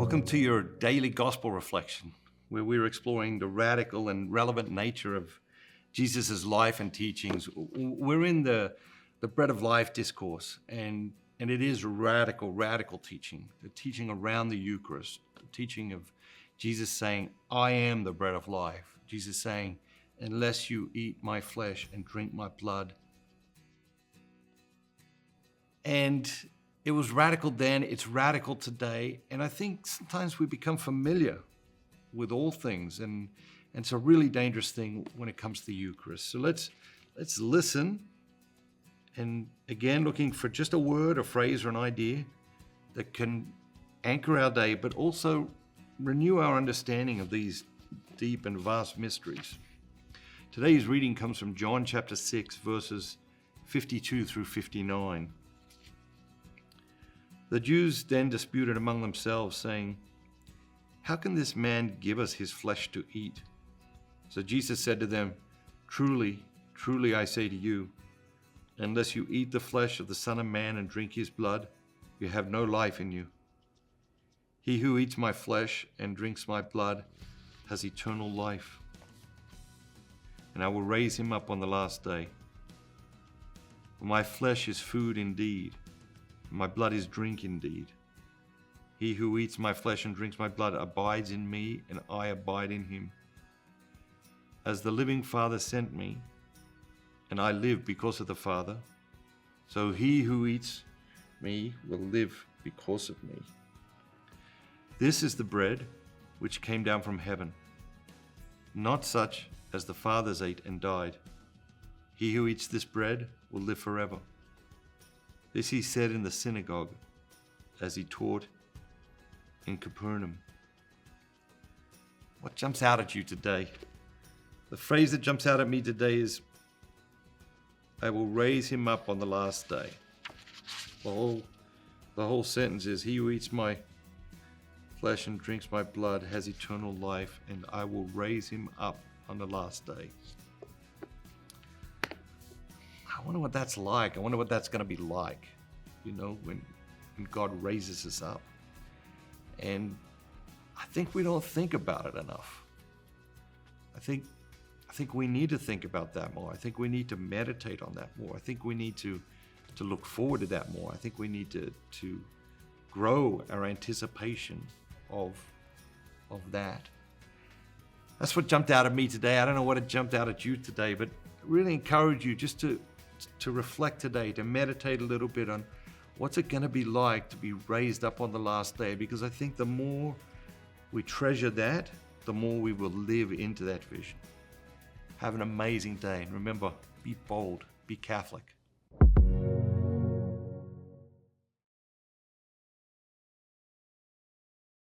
Welcome to your daily gospel reflection, where we're exploring the radical and relevant nature of Jesus' life and teachings. We're in the bread of life discourse, and it is radical teaching, the teaching around the Eucharist, the teaching of Jesus saying, I am the bread of life. Jesus saying, unless you eat my flesh and drink my blood. And it was radical then, it's radical today, and I think sometimes we become familiar with all things, and it's a really dangerous thing when it comes to the Eucharist. So let's listen, and again, looking for just a word, a phrase, or an idea that can anchor our day, but also renew our understanding of these deep and vast mysteries. Today's reading comes from John chapter 6, verses 52 through 59. The Jews then disputed among themselves, saying, how can this man give us his flesh to eat? So Jesus said to them, truly, truly I say to you, unless you eat the flesh of the Son of Man and drink his blood, you have no life in you. He who eats my flesh and drinks my blood has eternal life, and I will raise him up on the last day. For my flesh is food indeed, my blood is drink indeed. He who eats my flesh and drinks my blood abides in me, and I abide in him. As the living Father sent me, and I live because of the Father, so he who eats me will live because of me. This is the bread which came down from heaven, not such as the fathers ate and died. He who eats this bread will live forever. This he said in the synagogue as he taught in Capernaum. What jumps out at you today? The phrase that jumps out at me today is, I will raise him up on the last day. The whole sentence is, he who eats my flesh and drinks my blood has eternal life, and I will raise him up on the last day. I wonder what that's like. I wonder what that's going to be like, when God raises us up. And I think we don't think about it enough. I think we need to think about that more. I think we need to meditate on that more. I think we need to look forward to that more. I think we need to grow our anticipation of that. That's what jumped out at me today. I don't know what it jumped out at you today, but I really encourage you just to reflect today, to meditate a little bit on what's it going to be like to be raised up on the last day, because I think the more we treasure that, the more we will live into that vision. Have an amazing day, and remember, be bold, be Catholic.